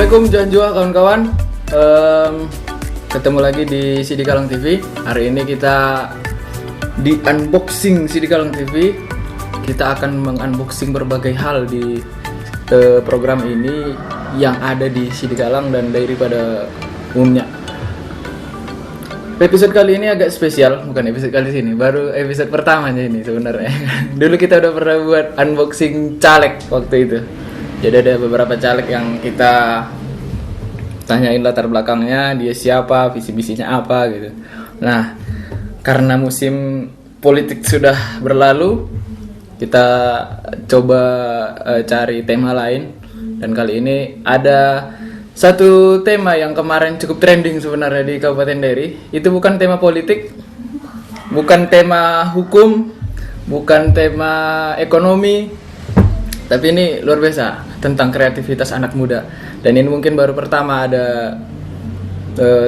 Assalamualaikum Janjua kawan-kawan. Ketemu lagi di CD Kalang TV. Hari ini kita di unboxing CD Kalang TV. Kita akan mengunboxing berbagai hal di program ini yang ada di CD Kalang dan daripada umumnya. Episode kali ini agak spesial, bukan episode kali ini, baru episode pertamanya ini sebenarnya. Dulu kita udah pernah buat unboxing caleg waktu itu. Jadi ada beberapa caleg yang kita tanyain latar belakangnya, dia siapa, visi-misinya apa gitu. Nah, karena musim politik sudah berlalu, kita coba cari tema lain. Dan kali ini ada satu tema yang kemarin cukup trending sebenarnya di Kabupaten Dairi. Itu bukan tema politik, bukan tema hukum, bukan tema ekonomi, tapi ini luar biasa tentang kreativitas anak muda. Dan ini mungkin baru pertama ada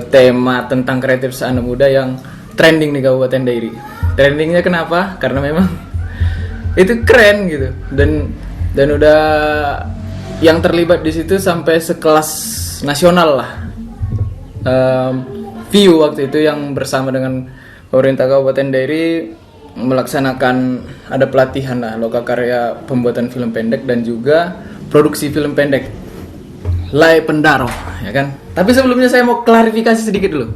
tema tentang kreativitas anak muda yang trending di Kabupaten Dairi. Trendingnya kenapa? Karena memang itu keren gitu. Dan udah yang terlibat di situ sampai sekelas nasional lah. View waktu itu yang bersama dengan pemerintah Kabupaten Dairi melaksanakan ada pelatihan lah lokakarya pembuatan film pendek dan juga produksi film pendek Lai Pendaro, ya kan? Tapi sebelumnya saya mau klarifikasi sedikit dulu.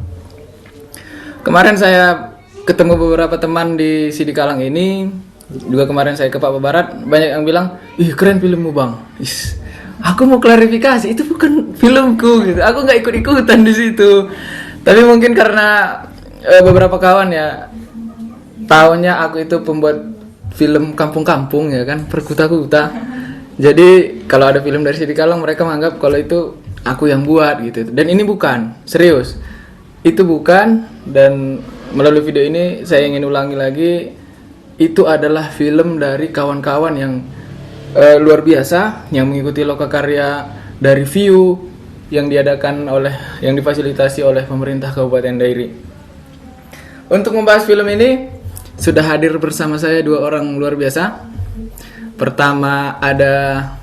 Kemarin saya ketemu beberapa teman di CD Kalang ini, juga kemarin saya ke Papua Barat, banyak yang bilang, "Ih, keren filmmu, Bang." Aku mau klarifikasi, itu bukan filmku gitu. Aku nggak ikut-ikutan di situ. Tapi mungkin karena beberapa kawan ya taunya aku itu pembuat film kampung-kampung ya kan, perkuta-kuta. Jadi kalau ada film dari CD Kalang mereka menganggap kalau itu aku yang buat gitu. Dan ini bukan, serius. Itu bukan, dan melalui video ini saya ingin ulangi lagi, itu adalah film dari kawan-kawan yang luar biasa yang mengikuti lokakarya dari View yang diadakan oleh, yang difasilitasi oleh pemerintah Kabupaten Dairi. Untuk membahas film ini sudah hadir bersama saya dua orang luar biasa. Pertama ada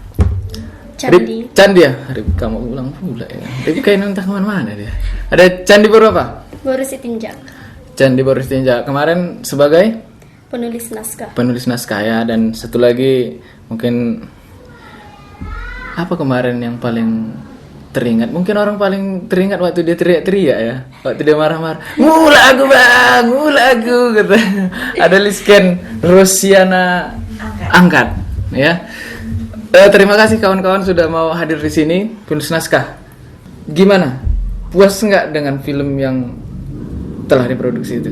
Candi ya? Kamu ulang pula ya. Tapi kayak entah kemana-mana dia. Ada Candi berapa? Boris Sitinjak. Candi Boris Sitinjak. Kemarin sebagai Penulis naskah. Penulis naskah ya. Dan satu lagi mungkin apa kemarin yang paling teringat? Mungkin orang paling teringat waktu dia teriak-teriak ya, waktu dia marah-marah. Mula aku bang, mula aku kata. Ada Lisken Rosiana Angkat, ya. Terima kasih kawan-kawan sudah mau hadir di sini. Penulis naskah, gimana? Puas nggak dengan film yang telah diproduksi itu?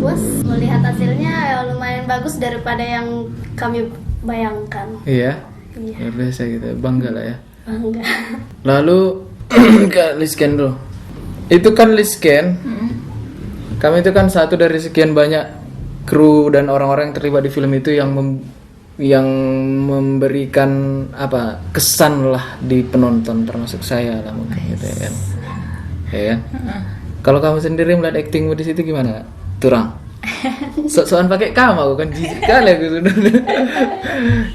Puas, melihat hasilnya ya lumayan bagus daripada yang kami bayangkan. Iya. Iya. Luar biasa gitu, bangga lah ya. Bangga. Lalu ke Lisken dulu. Itu kan Lisken. Kami itu kan satu dari sekian banyak kru dan orang-orang yang terlibat di film itu yang memberikan apa kesan lah di penonton, termasuk saya lah mungkin gitu ya kan. Ya kan? Kalau kamu sendiri melihat aktingmu di situ gimana? Turang. Sok-sokan pakai kamu aku kan jijik kali aku sudah.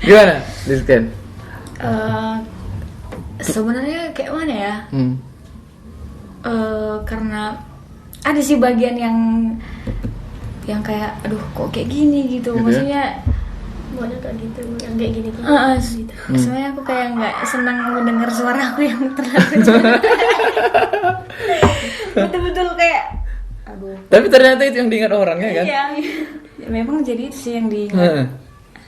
Gimana Lisken? Sebenarnya kayak mana ya? Karena ada sih bagian yang kayak aduh kok kayak gini gitu. Maksudnya Boleh kayak gitu, yang kayak gini tuh. Gitu. Sebenarnya aku kayak nggak senang mendengar suara aku yang terlalu betul-betul kayak aduh. Tapi ternyata itu yang diingat orangnya kan? Iya. Ya, memang jadi itu sih yang diingat.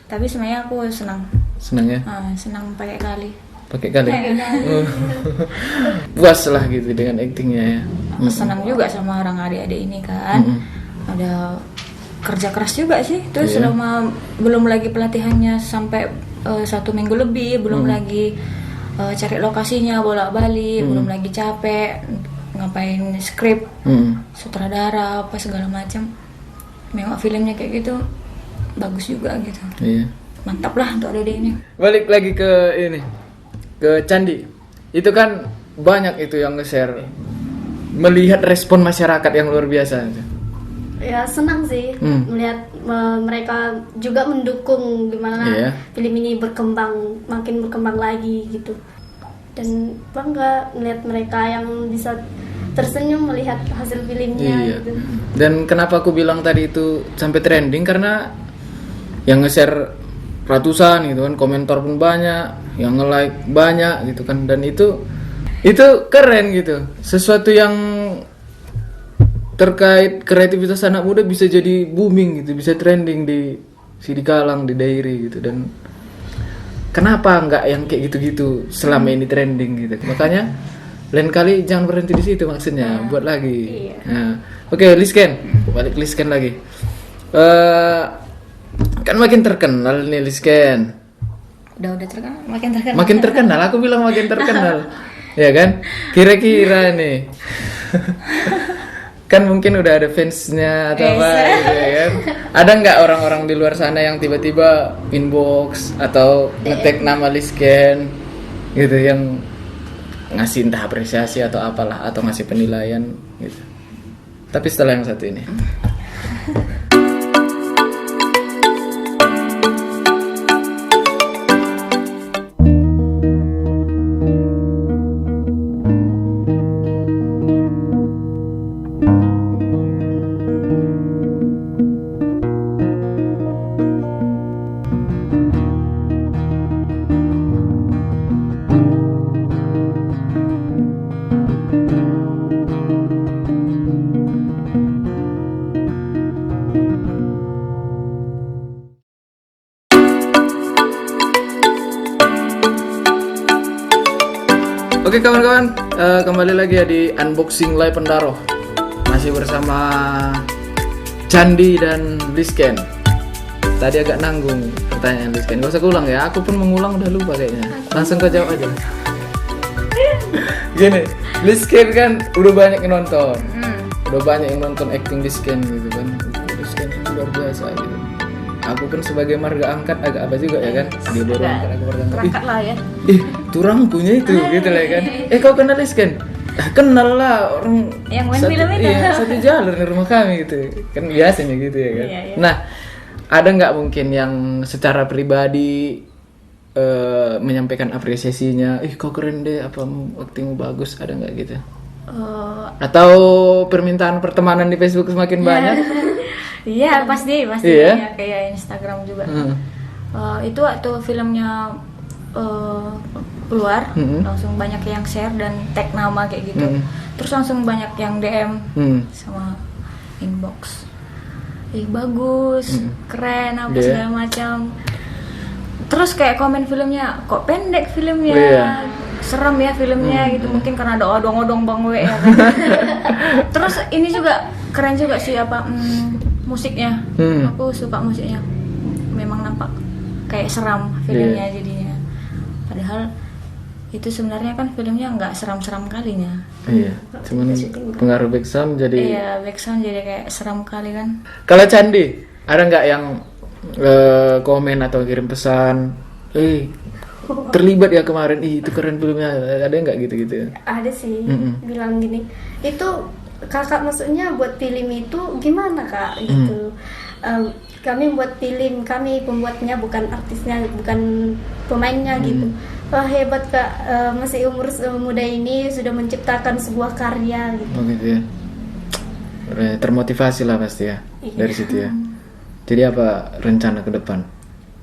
Tapi sebenarnya aku senang. Senang ya? Senang pakai kali. Puas lah gitu dengan aktingnya ya. Senang juga sama orang adik-adik ini kan. Ada kerja keras juga sih. Terus selama belum lagi pelatihannya sampai 1 minggu lebih, belum lagi cari lokasinya bolak-balik, belum lagi capek ngapain skrip, sutradara apa segala macam. Memang filmnya kayak gitu bagus juga gitu. Iya. Mantap lah untuk adik ini. Balik lagi ke ini, ke Candi. Itu kan banyak itu yang nge-share, melihat respon masyarakat yang luar biasa. Ya senang sih melihat mereka juga mendukung gimana film ini berkembang, makin berkembang lagi gitu. dan bangga melihat mereka yang bisa tersenyum melihat hasil filmnya Iya. gitu. Dan kenapa aku bilang tadi itu sampai trending karena yang nge-share ratusan gitu kan, komentar pun banyak, yang nge-like banyak gitu kan, dan itu keren gitu. Sesuatu yang terkait kreativitas anak muda bisa jadi booming gitu, bisa trending di kalang, di diary gitu. Dan kenapa nggak yang kayak gitu-gitu selama ini trending gitu. Makanya lain kali jangan berhenti di situ maksudnya, buat lagi. Iya. Nah, oke, Lisken, balik Lisken lagi. Kan makin terkenal nih Lisken. Udah terkenal, makin terkenal. Makin terkenal, aku bilang makin terkenal. Ya kan? Kira-kira nih. Kan mungkin udah ada fansnya atau apa gitu ya kan. Ada nggak orang-orang di luar sana yang tiba-tiba inbox atau nge-tag nama Lisken gitu, yang ngasih entah apresiasi atau apalah, atau ngasih penilaian gitu. Tapi setelah yang satu ini. Oke kawan-kawan, kembali lagi ya di Unboxing Live Pendaro. Masih bersama Candi dan Lisken. Tadi agak nanggung pertanyaan Lisken, gak usah keulang ya, aku pun mengulang udah lupa kayaknya. Langsung kau jawab aja. Gini, Lisken kan udah banyak yang nonton. Udah banyak yang nonton acting Lisken gitu kan. Lisken itu luar biasa gitu. Aku pun sebagai marga angkat agak apa juga ya kan. Dia baru angkat, aku marga angkat. Perangkat lah ya. Turangkunya itu gitu lah kan. Kau kenal Lisken? Kenal lah, orang Yang main satu, film itu. iya, satu jalur di rumah kami gitu. Kan biasanya gitu ya kan. Iya, iya. Nah, ada nggak mungkin yang secara pribadi menyampaikan apresiasinya, kau keren deh, apa aktingmu bagus, ada nggak gitu? Atau permintaan pertemanan di Facebook semakin banyak? Iya pasti Iya? ya, kayak Instagram juga. Itu waktu filmnya keluar, langsung banyak yang share dan tag nama kayak gitu. Terus langsung banyak yang DM sama inbox. Bagus, keren, apa Iya. segala macam. Terus kayak komen filmnya, kok pendek filmnya, Iya. serem ya filmnya gitu. Mungkin karena ada odong-odong Bang W ya kan. Terus ini juga keren juga sih musiknya. Aku suka musiknya. Memang nampak kayak seram filmnya jadinya. Padahal itu sebenarnya kan filmnya nggak seram-seram kalinya. Iya, cuman pengaruh backsound jadi. Iya, backsound jadi kayak seram kali kan. Kalau Candi, ada nggak yang komen atau kirim pesan, terlibat ya kemarin, itu keren filmnya, ada nggak gitu-gitu? Ada sih bilang gini, itu kakak maksudnya buat film itu gimana kak gitu. Kami buat film, kami pembuatnya bukan artisnya, bukan pemainnya gitu. Wah hebat kak, masih umur muda ini sudah menciptakan sebuah karya gitu. Oh gitu ya. Termotivasi lah pasti ya dari situ ya. Jadi apa rencana ke depan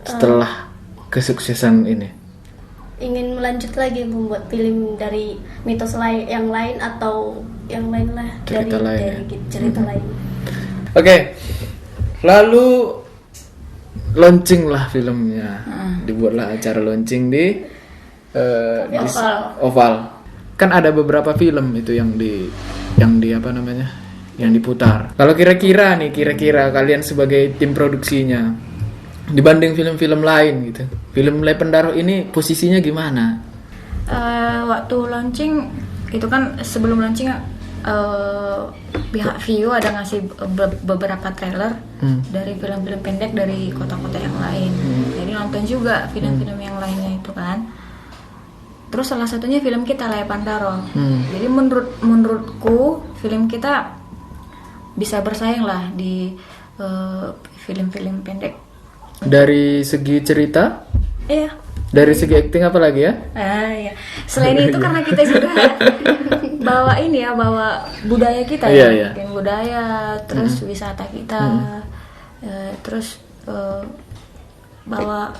setelah kesuksesan ini? Ingin melanjut lagi membuat film dari mitos yang lain atau yang lain lah, Cerita dari lain ya? cerita lain. Oke, lalu launching lah filmnya, dibuatlah acara launching di Oval. Kan ada beberapa film itu yang di apa namanya, yang diputar. Kalau kira-kira kalian sebagai tim produksinya dibanding film-film lain gitu, film Live Pendaro ini posisinya gimana? Waktu launching itu kan sebelum launching pihak View ada ngasih beberapa trailer dari film-film pendek dari kota-kota yang lain. Jadi nonton juga film-film yang lainnya itu kan. Terus salah satunya film kita Live Pendaro. Jadi menurutku film kita bisa bersaing lah di film-film pendek. Dari segi cerita? Iya, Dari segi acting apa lagi ya? Ya. Selain itu karena kita juga bawa ini ya, bawa budaya kita Iya, ya, iya. bikin budaya, terus wisata kita, terus bawa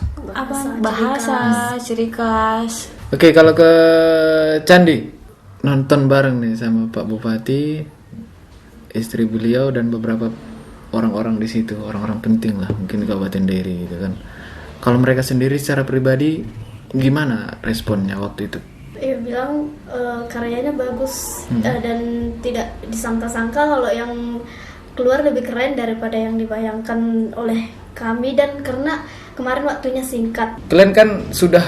bahasa, ciri khas. Oke, kalau ke Candi nonton bareng nih sama Pak Bupati, istri beliau dan beberapa orang-orang di situ, orang-orang penting lah mungkin di Kabupaten Dairi gitu kan. Kalau mereka sendiri secara pribadi gimana responnya waktu itu? Ya bilang karyanya bagus dan tidak disangka-sangka kalau yang keluar lebih keren daripada yang dibayangkan oleh kami, dan karena kemarin waktunya singkat. Kalian kan sudah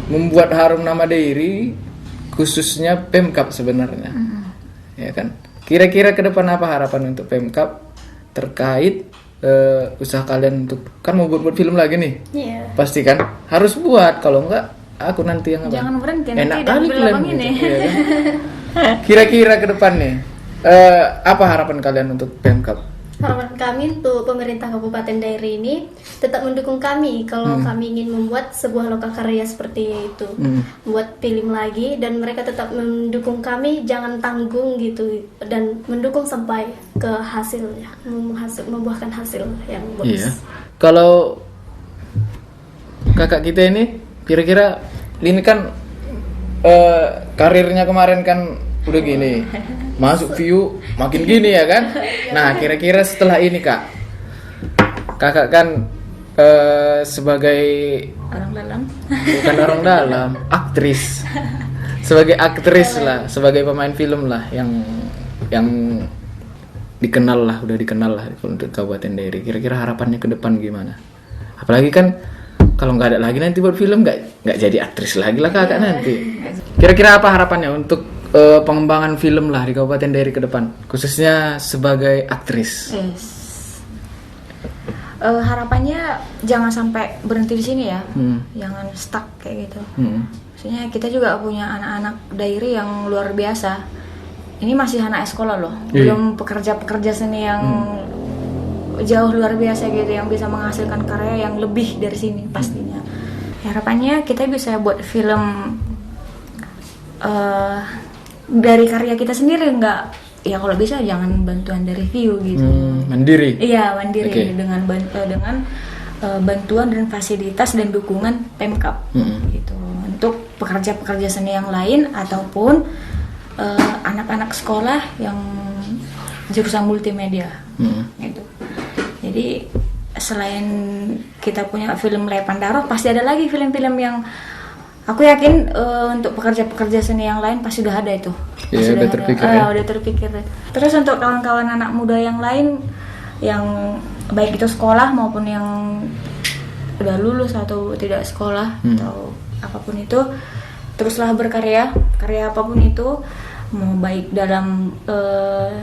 membuat harum nama Dairi, khususnya Pemkab sebenarnya, ya kan? Kira-kira ke depan apa harapan untuk Pemkab terkait usaha kalian untuk kan mau buat film lagi nih? Iya. Pasti kan harus buat, kalau enggak aku nanti yang apa? Jangan berhenti Enak nanti kali dan kalian bilang gitu, ini. iya kan? Kira-kira ke depan nih apa harapan kalian untuk Pemkab? Harapan kami untuk pemerintah Kabupaten Dairi ini tetap mendukung kami kalau kami ingin membuat sebuah lokakarya seperti itu, membuat film lagi, dan mereka tetap mendukung kami, jangan tanggung gitu, dan mendukung sampai ke hasilnya, membuahkan hasil yang bagus. Iya. Kalau kakak kita ini kira-kira ini kan karirnya kemarin kan udah gini, masuk view makin gini ya kan. Nah kira-kira setelah ini kakak kan sebagai Orang dalam. bukan orang dalam, aktris, sebagai aktris lah, sebagai pemain film lah yang dikenal lah, udah dikenal lah untuk Kabupaten Dairi. Kira-kira harapannya ke depan gimana? Apalagi kan kalau nggak ada lagi nanti buat film nggak jadi aktris lagi lah kakak nanti. Kira-kira apa harapannya untuk pengembangan film lah di Kabupaten Dairi ke depan, khususnya sebagai aktris? Yes. Harapannya jangan sampai berhenti di sini ya, jangan stuck kayak gitu. Maksudnya kita juga punya anak-anak Dairi yang luar biasa. Ini masih anak sekolah loh, belum pekerja-pekerja seni yang jauh luar biasa gitu, yang bisa menghasilkan karya yang lebih dari sini pastinya. Harapannya kita bisa buat film dari karya kita sendiri, nggak ya kalau bisa jangan bantuan dari view gitu. Mandiri. Iya, mandiri. Okay. Dengan bantuan dan fasilitas dan dukungan Pemkab gitu. Untuk pekerja-pekerja seni yang lain ataupun anak-anak sekolah yang jurusan multimedia gitu. Jadi selain kita punya film Lepan Darah, pasti ada lagi film-film yang aku yakin untuk pekerja-pekerja seni yang lain pasti udah ada itu. Iya, udah terpikir ya. Udah terpikir. Terus untuk kawan-kawan anak muda yang lain yang baik itu sekolah maupun yang udah lulus atau tidak sekolah atau apapun itu, teruslah berkarya, karya apapun itu, mau baik dalam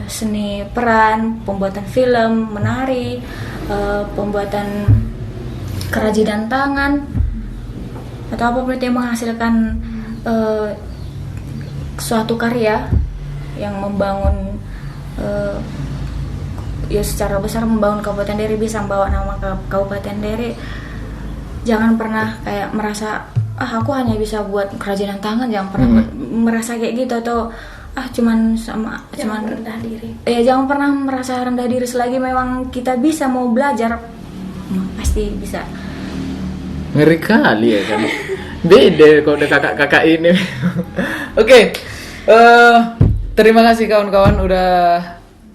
seni peran, pembuatan film, menari, pembuatan kerajinan tangan, atau apapun itu yang menghasilkan suatu karya yang membangun ya secara besar membangun Kabupaten Dairi, bisa membawa nama Kabupaten Dairi. Jangan pernah kayak merasa aku hanya bisa buat kerajinan tangan, jangan pernah merasa kayak gitu, atau cuman rendah diri. Ya jangan pernah merasa rendah diri, selagi memang kita bisa mau belajar pasti bisa. Ngeri kali ya kan. Beda kalau ada kakak-kakak ini. Oke. Terima kasih kawan-kawan udah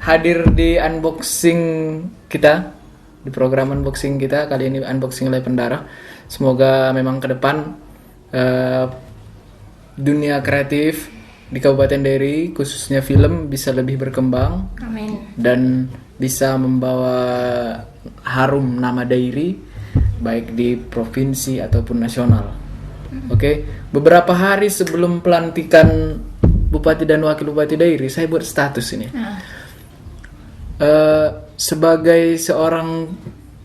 hadir di unboxing kita, di program unboxing kita kali ini, unboxing Lepan Darah. Semoga memang ke depan dunia kreatif di Kabupaten Dairi khususnya film bisa lebih berkembang. Amin. Dan bisa membawa harum nama Dairi baik di provinsi ataupun nasional. Oke, beberapa hari sebelum pelantikan Bupati dan Wakil Bupati Dairi, saya buat status ini. Sebagai seorang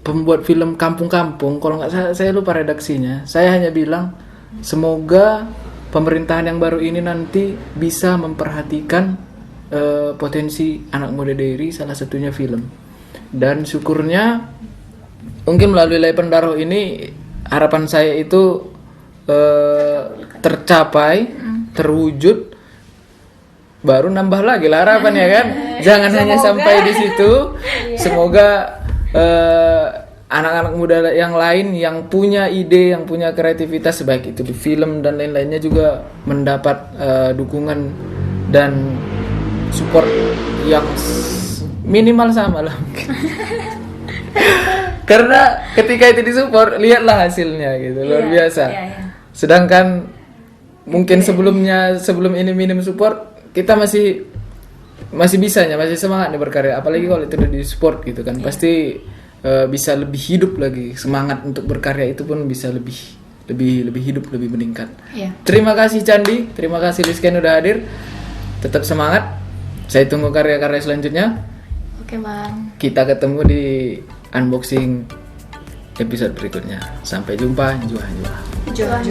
pembuat film kampung-kampung, kalau nggak salah, saya lupa redaksinya, saya hanya bilang semoga pemerintahan yang baru ini nanti bisa memperhatikan potensi anak muda Dairi, salah satunya film. Dan syukurnya mungkin melalui Lepan Darah ini harapan saya itu tercapai, terwujud, baru nambah lagi lah harapan ya kan. Jangan hanya sampai di situ. Semoga anak-anak muda yang lain yang punya ide, yang punya kreativitas baik itu di film dan lain-lainnya juga mendapat dukungan dan support yang minimal sama lah mungkin. Karena ketika itu disupport, lihatlah hasilnya gitu, luar biasa. Sedangkan mungkin sebelum ini minim support, kita masih bisanya, masih semangat nih berkarya. Apalagi kalau itu udah disupport gitu kan, pasti bisa lebih hidup lagi. Semangat untuk berkarya itu pun bisa lebih hidup, lebih meningkat. Terima kasih Candi, terima kasih Lisken udah hadir. Tetap semangat. Saya tunggu karya-karya selanjutnya. Oke bang. Kita ketemu di unboxing episode berikutnya. Sampai jumpa, jual. Jual.